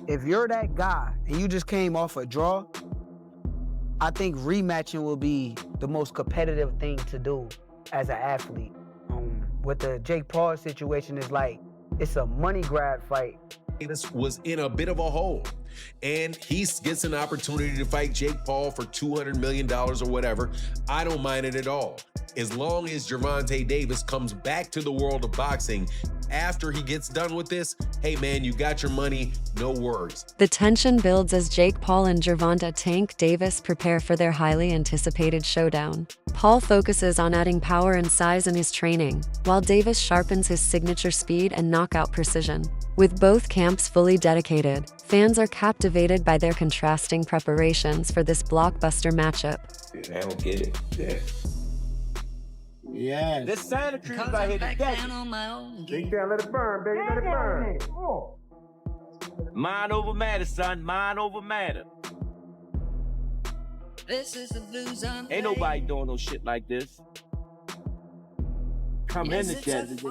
if you're that guy and you just came off a draw, I think rematching will be the most competitive thing to do as an athlete. With the Jake Paul situation, is like, it's a money grab fight. Davis was in a bit of a hole, and he gets an opportunity to fight Jake Paul for $200 million or whatever. I don't mind it at all. As long as Gervonta Davis comes back to the world of boxing after he gets done with this, hey man, you got your money, no worries. The tension builds as Jake Paul and Gervonta Tank Davis prepare for their highly anticipated showdown. Paul focuses on adding power and size in his training, while Davis sharpens his signature speed and knockout precision. With both camps fully dedicated, fans are captivated by their contrasting preparations for this blockbuster matchup. I don't get it. Yeah. Yeah. This Santa Cruz out here to catch it. You can't let it burn, baby. Let it burn. Oh. Mind over matter, son. Mind over matter. This is the blues on. Ain't nobody doing no shit like this. Come in the desert.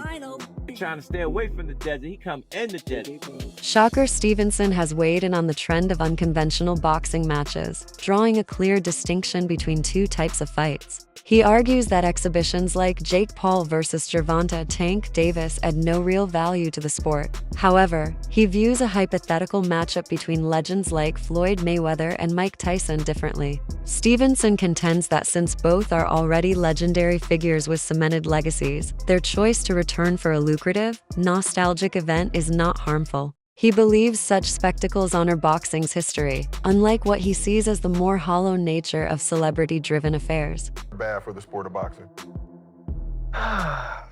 He trying to stay away from the desert. He come in the desert. Shocker Stevenson has weighed in on the trend of unconventional boxing matches, drawing a clear distinction between two types of fights. He argues that exhibitions like Jake Paul versus Gervonta Tank Davis add no real value to the sport. However, he views a hypothetical matchup between legends like Floyd Mayweather and Mike Tyson differently. Stevenson contends that since both are already legendary figures with cemented legacies, their choice to return for a lucrative, nostalgic event is not harmful. He believes such spectacles honor boxing's history, unlike what he sees as the more hollow nature of celebrity-driven affairs. Bad for the sport of boxing. I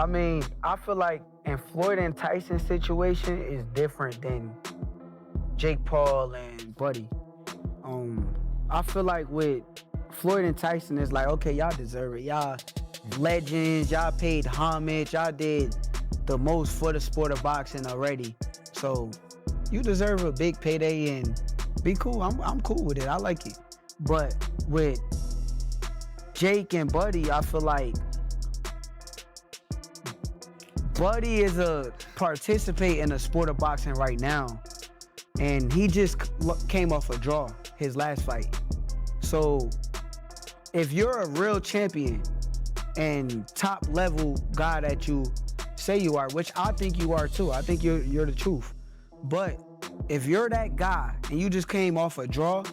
mean, I feel like in Floyd and Tyson's situation is different than Jake Paul and Buddy. I feel like with Floyd and Tyson, it's like, okay, y'all deserve it. Y'all legends, y'all paid homage, y'all did the most for the sport of boxing already. So you deserve a big payday and be cool. I'm cool with it. I like it. But with Jake and Buddy, I feel like Buddy is a participate in the sport of boxing right now. And he just came off a draw, his last fight. So if you're a real champion and top level guy that you say you are, which I think you are too. I think you're the truth. But if you're that guy and you just came off a draw,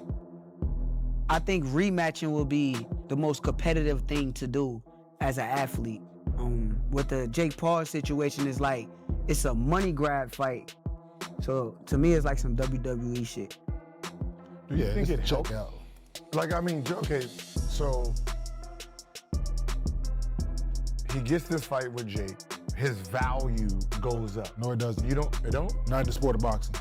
I think rematching will be the most competitive thing to do as an athlete. With the Jake Paul situation, is like, it's a money grab fight. So to me, it's like some WWE shit. Do you think it helps? Like, I mean, okay, so he gets this fight with Jake. His value goes up. No, it doesn't. You don't? It don't? Not in the sport of boxing.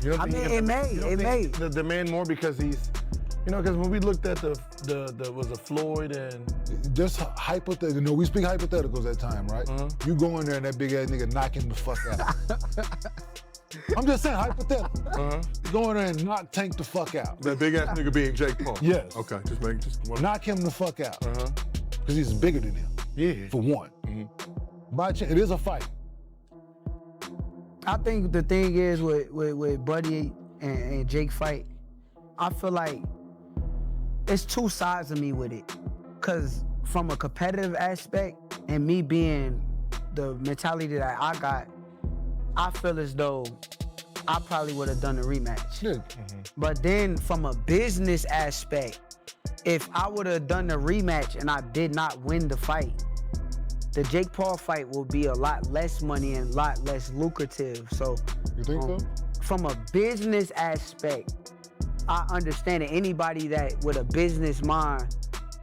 You don't I think mean, it may. The demand more because he's, you know, because when we looked at the was it Floyd and just hypothetical. You know, we speak hypotheticals at time, right? You go in there and that big ass nigga knock him the fuck out. I'm just saying hypothetical. Go in there and knock Tank the fuck out. that big ass nigga being Jake Paul. Yes. Okay, just one. Knock him the fuck out. Because he's bigger than him. Yeah. For one. By chance, it is a fight. I think the thing is with Buddy and Jake fight, I feel like it's two sides of me with it. Cause from a competitive aspect and me being the mentality that I got, I feel as though I probably would have done a rematch. Yeah. But then from a business aspect, if I would have done the rematch and I did not win the fight, the Jake Paul fight will be a lot less money and a lot less lucrative. So, You think so? From a business aspect, I understand that anybody that with a business mind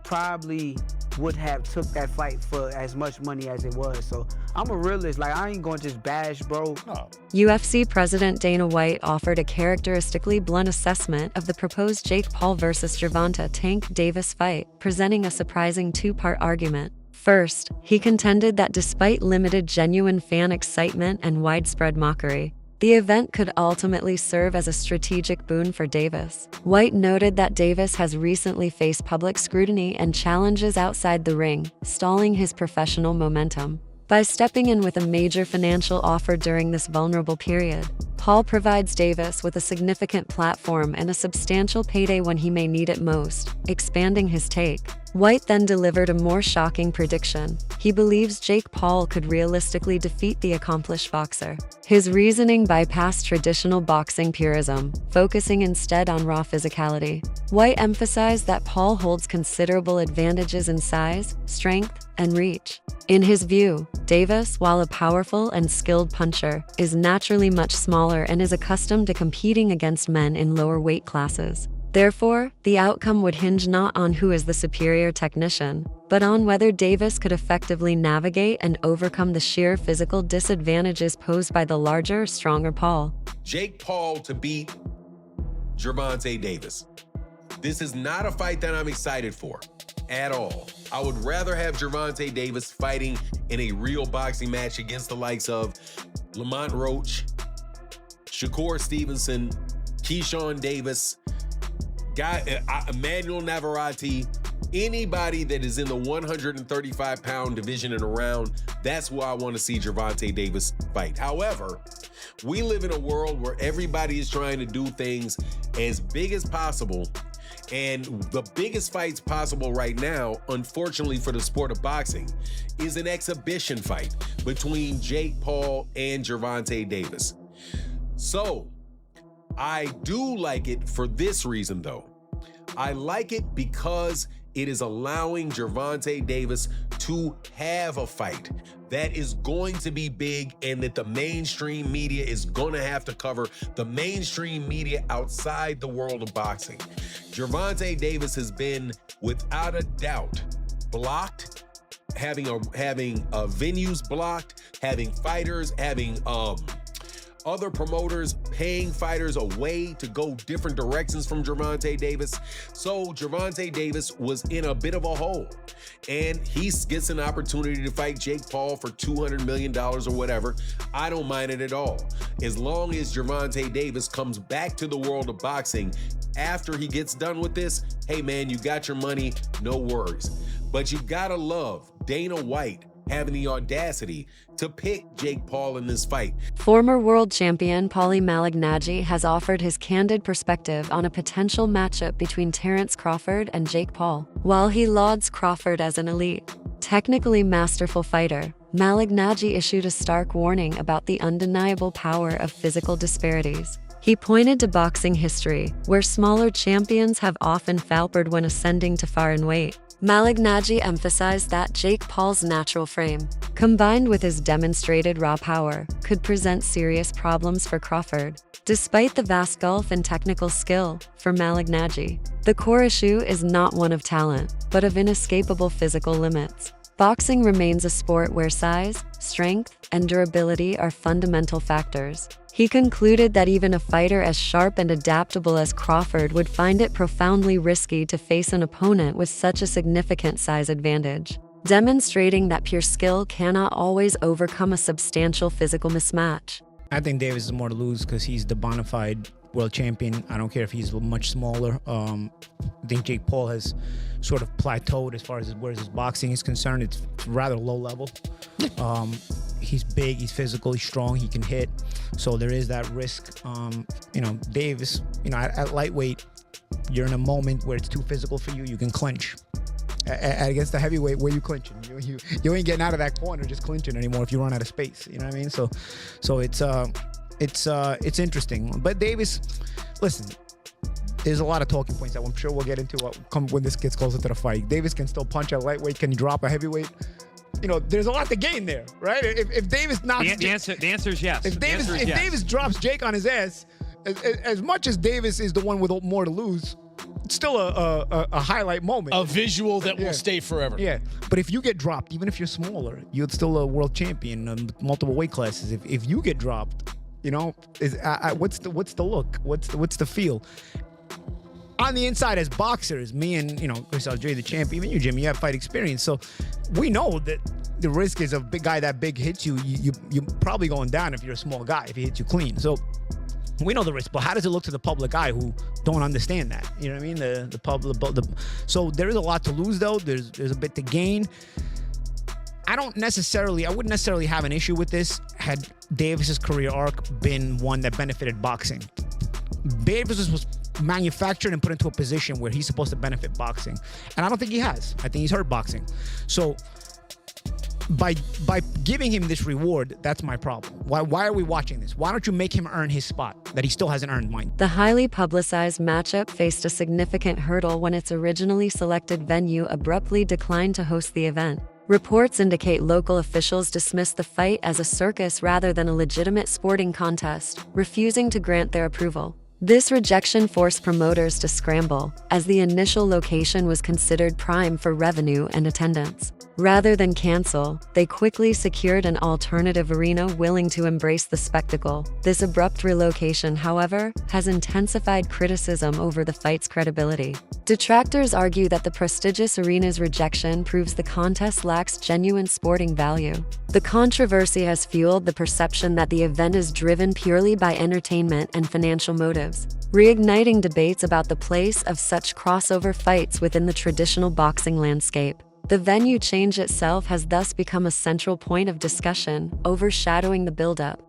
probably would have took that fight for as much money as it was. So I'm a realist. Like, I ain't gonna just bash, bro. No. UFC President Dana White offered a characteristically blunt assessment of the proposed Jake Paul versus Gervonta Tank Davis fight, presenting a surprising two-part argument. First, he contended that despite limited genuine fan excitement and widespread mockery, the event could ultimately serve as a strategic boon for Davis. White noted that Davis has recently faced public scrutiny and challenges outside the ring, stalling his professional momentum. By stepping in with a major financial offer during this vulnerable period, Paul provides Davis with a significant platform and a substantial payday when he may need it most, expanding his take. White then delivered a more shocking prediction. He believes Jake Paul could realistically defeat the accomplished boxer. His reasoning bypassed traditional boxing purism, focusing instead on raw physicality. White emphasized that Paul holds considerable advantages in size, strength, and reach. In his view, Davis, while a powerful and skilled puncher, is naturally much smaller and is accustomed to competing against men in lower weight classes. Therefore, the outcome would hinge not on who is the superior technician, but on whether Davis could effectively navigate and overcome the sheer physical disadvantages posed by the larger, stronger Paul. Jake Paul to beat Gervonta Davis. This is not a fight that I'm excited for at all. I would rather have Gervonta Davis fighting in a real boxing match against the likes of Lamont Roach, Shakur Stevenson, Keyshawn Davis, Emmanuel Navarrete, anybody that is in the 135-pound division and around. That's where I want to see Gervonta Davis fight. However, we live in a world where everybody is trying to do things as big as possible. And the biggest fights possible right now, unfortunately for the sport of boxing, is an exhibition fight between Jake Paul and Gervonta Davis. So, I do like it for this reason, though. I like it because it is allowing Gervonta Davis to have a fight that is going to be big and that the mainstream media is going to have to cover, the mainstream media outside the world of boxing. Gervonta Davis has been, without a doubt, blocked, having venues blocked, having fighters, having other promoters paying fighters away to go different directions from Gervonta Davis. So Gervonta Davis was in a bit of a hole, and he gets an opportunity to fight Jake Paul for $200 million or whatever. I don't mind it at all. As long as Gervonta Davis comes back to the world of boxing after he gets done with this, hey man, you got your money, no worries. But you gotta love Dana White having the audacity to pick Jake Paul in this fight. Former world champion Paulie Malignaggi has offered his candid perspective on a potential matchup between Terence Crawford and Jake Paul. While he lauds Crawford as an elite, technically masterful fighter, Malignaggi issued a stark warning about the undeniable power of physical disparities. He pointed to boxing history, where smaller champions have often faltered when ascending to foreign weight. Malignaggi emphasized that Jake Paul's natural frame, combined with his demonstrated raw power, could present serious problems for Crawford. Despite the vast gulf in technical skill, for Malignaggi, the core issue is not one of talent, but of inescapable physical limits. Boxing remains a sport where size, strength, and durability are fundamental factors. He concluded that even a fighter as sharp and adaptable as Crawford would find it profoundly risky to face an opponent with such a significant size advantage, demonstrating that pure skill cannot always overcome a substantial physical mismatch. I think Davis is more to lose because he's the bona fide world champion. I don't care if he's much smaller. I think Jake Paul has sort of plateaued as far as where his boxing is concerned. It's rather low level. He's big, he's physical, he's strong, he can hit. So there is that risk. Davis, at lightweight, you're in a moment where it's too physical for you. You can clinch. Against the heavyweight, where you clinching? You ain't getting out of that corner just clinching anymore if you run out of space. You know what I mean? So it's interesting. But Davis, listen, there's a lot of talking points that I'm sure we'll get into when this gets closer to the fight. Davis can still punch at lightweight. Can he drop a heavyweight? There's a lot to gain there, right? If Davis knocks the answer is yes. If Davis drops Jake on his ass, as much as Davis is the one with more to lose, it's still a highlight moment. A visual that will stay forever. Yeah, but if you get dropped, even if you're smaller, you're still a world champion, multiple weight classes. If you get dropped, what's the look? What's the feel? On the inside, as boxers, me and Chris Algieri, the champ, even you, Jimmy, you have fight experience, so we know that the risk is a big guy that big hits you. You're probably going down if you're a small guy if he hits you clean. So we know the risk, but how does it look to the public eye who don't understand that? You know what I mean? The public. So there is a lot to lose, though. There's a bit to gain. I wouldn't necessarily have an issue with this had Davis's career arc been one that benefited boxing. Davis was manufactured and put into a position where he's supposed to benefit boxing. And I don't think he has. I think he's hurt boxing. So by giving him this reward, that's my problem. Why are we watching this? Why don't you make him earn his spot that he still hasn't earned mine? The highly publicized matchup faced a significant hurdle when its originally selected venue abruptly declined to host the event. Reports indicate local officials dismissed the fight as a circus rather than a legitimate sporting contest, refusing to grant their approval. This rejection forced promoters to scramble, as the initial location was considered prime for revenue and attendance. Rather than cancel, they quickly secured an alternative arena willing to embrace the spectacle. This abrupt relocation, however, has intensified criticism over the fight's credibility. Detractors argue that the prestigious arena's rejection proves the contest lacks genuine sporting value. The controversy has fueled the perception that the event is driven purely by entertainment and financial motives, reigniting debates about the place of such crossover fights within the traditional boxing landscape. The venue change itself has thus become a central point of discussion, overshadowing the build-up.